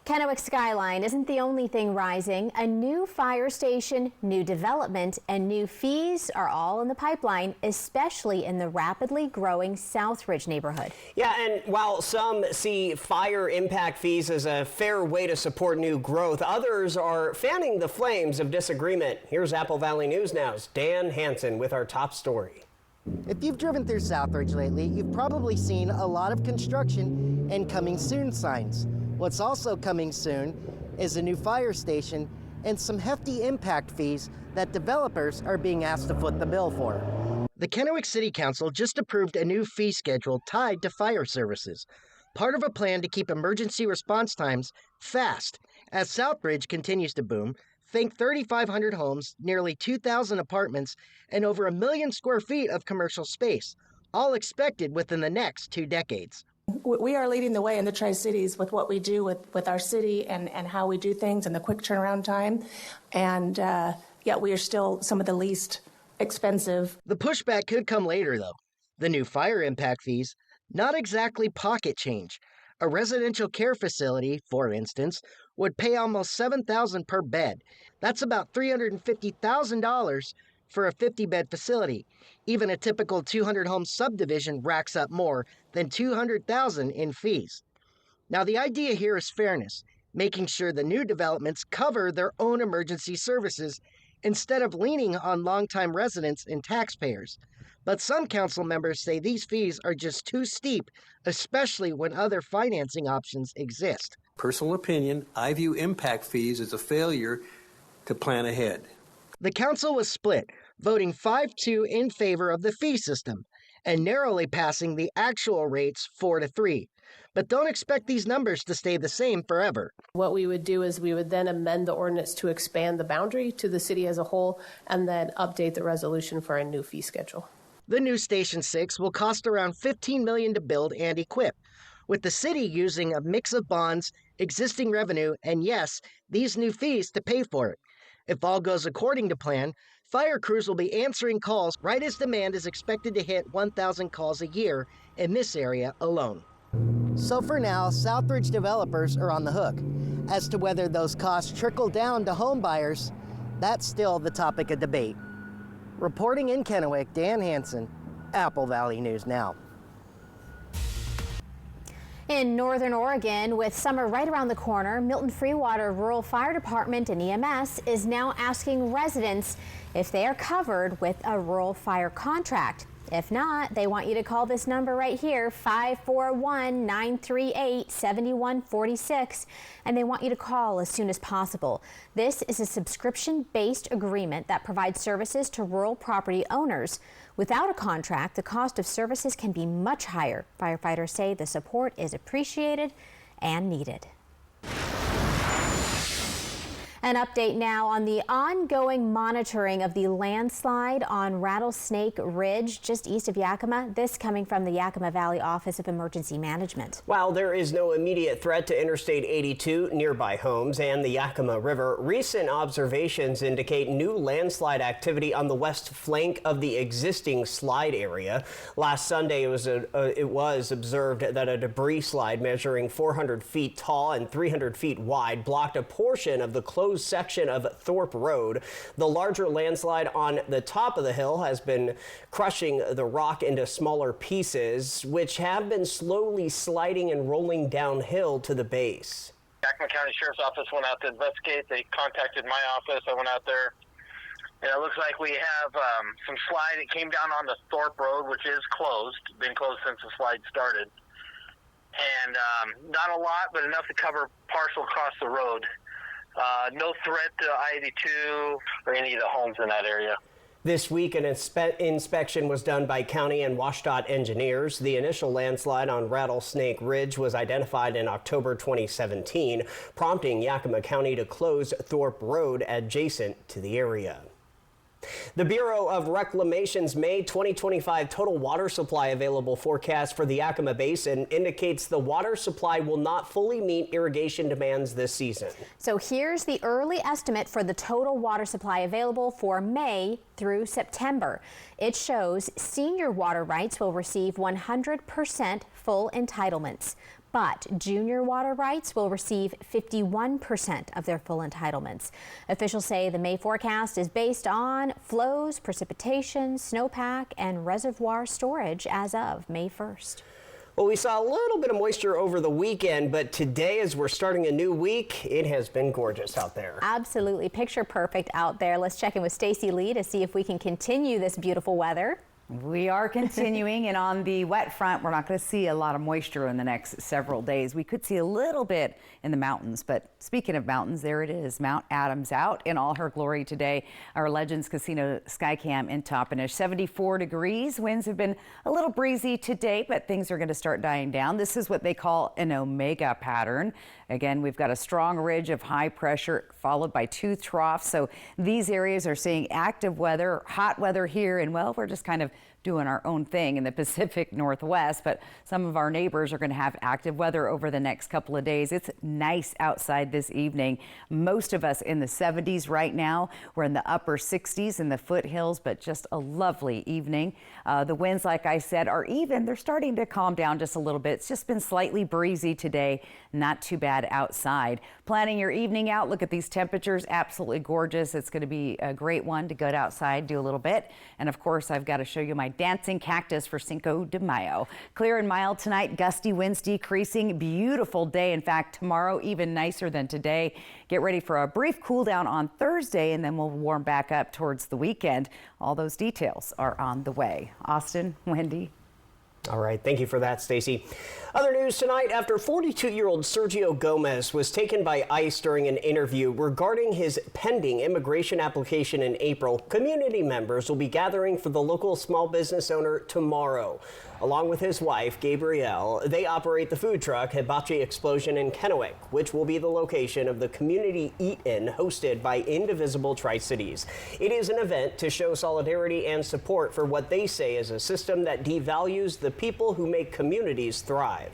Kennewick skyline isn't the only thing rising. A new fire station, new development, and new fees are all in the pipeline, especially in the rapidly growing Southridge neighborhood. Yeah, and while some see fire impact fees as a fair way to support new growth, others are fanning the flames of disagreement. Here's Apple Valley News Now's Dan Hansen with our top story. If you've driven through Southridge lately, you've probably seen a lot of construction and coming soon signs. What's also coming soon is a new fire station and some hefty impact fees that developers are being asked to foot the bill for. The Kennewick City Council just approved a new fee schedule tied to fire services, part of a plan to keep emergency response times fast. As Southridge continues to boom, think 3,500 homes, nearly 2,000 apartments, and over 1 million square feet of commercial space, all expected within the next 2 decades. We are leading the way in the Tri-Cities with what we do with our city and how we do things and the quick turnaround time. And yet we are still some of the least expensive. The pushback could come later, though. The new fire impact fees, not exactly pocket change. A residential care facility, for instance, would pay almost $7,000 per bed. That's about $350,000 for a 50-bed facility. Even a typical 200-home subdivision racks up more than $200,000 in fees. Now, the idea here is fairness, making sure the new developments cover their own emergency services instead of leaning on longtime residents and taxpayers. But some council members say these fees are just too steep, especially when other financing options exist. Personal opinion, I view impact fees as a failure to plan ahead. The council was split, voting 5-2 in favor of the fee system and narrowly passing the actual rates 4-3. But don't expect these numbers to stay the same forever. What we would do is we would then amend the ordinance to expand the boundary to the city as a whole and then update the resolution for a new fee schedule. The new Station 6 will cost around $15 million to build and equip, with the city using a mix of bonds, existing revenue, and yes, these new fees to pay for it. If all goes according to plan, fire crews will be answering calls right as demand is expected to hit 1,000 calls a year in this area alone. So for now, Southridge developers are on the hook. As to whether those costs trickle down to home buyers, that's still the topic of debate. Reporting in Kennewick, Dan Hansen, Apple Valley News Now. In northern Oregon, with summer right around the corner, Milton Freewater Rural Fire Department and EMS is now asking residents if they are covered with a rural fire contract. If not, they want you to call this number right here, 541-938-7146, and they want you to call as soon as possible. This is a subscription-based agreement that provides services to rural property owners. Without a contract, the cost of services can be much higher. Firefighters say the support is appreciated and needed. An update now on the ongoing monitoring of the landslide on Rattlesnake Ridge just east of Yakima. This coming from the Yakima Valley Office of Emergency Management. While there is no immediate threat to Interstate 82, nearby homes, and the Yakima River, recent observations indicate new landslide activity on the west flank of the existing slide area. Last Sunday, it was observed that a debris slide measuring 400 feet tall and 300 feet wide blocked a portion of the closed section of Thorpe Road. The larger landslide on the top of the hill has been crushing the rock into smaller pieces, which have been slowly sliding and rolling downhill to the base. Yakima County Sheriff's Office went out to investigate. They contacted my office. I went out there. And it looks like we have some slide. It came down on the Thorpe Road, which is closed, been closed since the slide started. And not a lot, but enough to cover partial across the road. No threat to I-82 or any of the homes in that area. This week, an inspection was done by county and WashDOT engineers. The initial landslide on Rattlesnake Ridge was identified in October 2017, prompting Yakima County to close Thorpe Road adjacent to the area. The Bureau of Reclamation's May 2025 total water supply available forecast for the Yakima Basin indicates the water supply will not fully meet irrigation demands this season. So here's the early estimate for the total water supply available for May through September. It shows senior water rights will receive 100% full entitlements. but junior water rights will receive 51% of their full entitlements. Officials say the May forecast is based on flows, precipitation, snowpack, and reservoir storage as of May 1st. Well, we saw a little bit of moisture over the weekend, but today, as we're starting a new week, it has been gorgeous out there. Absolutely picture perfect out there. Let's check in with Stacy Lee to see if we can continue this beautiful weather. We are continuing, and on the wet front, we're not going to see a lot of moisture in the next several days. We could see a little bit in the mountains, but speaking of mountains, there it is. Mount Adams out in all her glory today. Our Legends Casino Skycam in Toppenish, 74 degrees. Winds have been a little breezy today, but things are going to start dying down. This is what they call an omega pattern. Again, we've got a strong ridge of high pressure followed by two troughs. So these areas are seeing active weather, hot weather here, and well, we're just kind of doing our own thing in the Pacific Northwest, but some of our neighbors are going to have active weather over the next couple of days. It's nice outside this evening. Most of us in the 70s right now. We're in the upper 60s in the foothills, but just a lovely evening. The winds, like I said, are even. They're starting to calm down just a little bit. It's just been slightly breezy today. Not too bad outside. Planning your evening out. Look at these temperatures. Absolutely gorgeous. It's going to be a great one to go outside, do a little bit. And of course, I've got to show you my dancing cactus for Cinco de Mayo. Clear and mild tonight, gusty winds decreasing. Beautiful day. In fact, tomorrow even nicer than today. Get ready for a brief cool down on Thursday, and then we'll warm back up towards the weekend. All those details are on the way. Austin, Wendy. All right, thank you for that, Stacy. Other news tonight, after 42-year-old Sergio Gomez was taken by ICE during an interview regarding his pending immigration application in April, community members will be gathering for the local small business owner tomorrow. Along with his wife, Gabrielle, they operate the food truck Hibachi Explosion in Kennewick, which will be the location of the community eat-in hosted by Indivisible Tri-Cities. It is an event to show solidarity and support for what they say is a system that devalues the people who make communities thrive.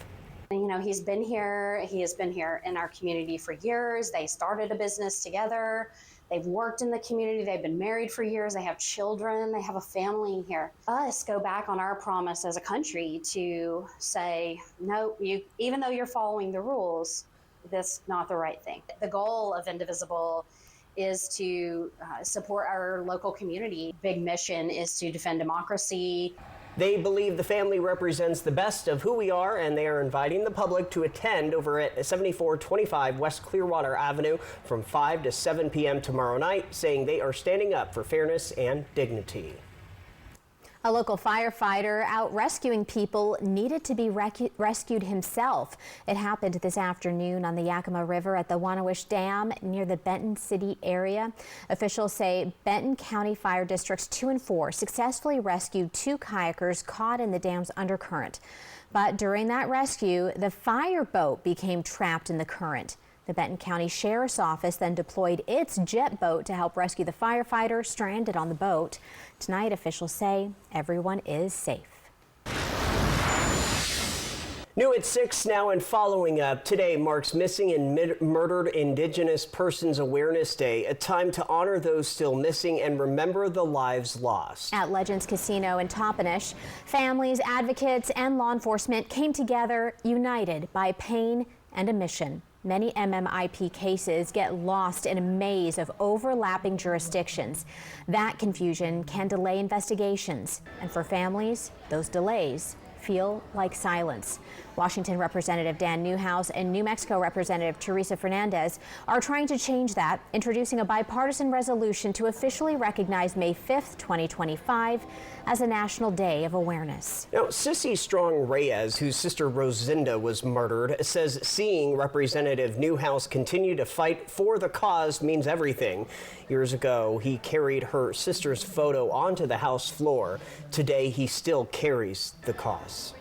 You know, he has been here in our community for years. They started a business together. They've worked in the community. They've been married for years. They have children. They have a family here. Us go back on our promise as a country to say, no, even though you're following the rules, that's not the right thing. The goal of Indivisible is to support our local community. Big mission is to defend democracy. They believe the family represents the best of who we are, and they are inviting the public to attend over at 7425 West Clearwater Avenue from 5 to 7 p.m. tomorrow night, saying they are standing up for fairness and dignity. A local firefighter out rescuing people needed to be rescued himself. It happened this afternoon on the Yakima River at the Wannawish Dam near the Benton City area. Officials say Benton County Fire Districts 2 and 4 successfully rescued 2 kayakers caught in the dam's undercurrent. But during that rescue, the fireboat became trapped in the current. The Benton County Sheriff's Office then deployed its jet boat to help rescue the firefighter stranded on the boat. Tonight, officials say everyone is safe. New at 6 now and following up. Today marks Missing and Murdered Indigenous Persons Awareness Day, a time to honor those still missing and remember the lives lost. At Legends Casino in Toppenish, families, advocates, and law enforcement came together united by pain and a mission. Many MMIP cases get lost in a maze of overlapping jurisdictions. That confusion can delay investigations, and for families, those delays feel like silence. Washington Representative Dan Newhouse and New Mexico Representative Teresa Fernandez are trying to change that, introducing a bipartisan resolution to officially recognize May 5th, 2025 as a National Day of Awareness. Now, Sissy Strong Reyes, whose sister Rosinda was murdered, says seeing Representative Newhouse continue to fight for the cause means everything. Years ago, he carried her sister's photo onto the House floor. Today, he still carries the cause.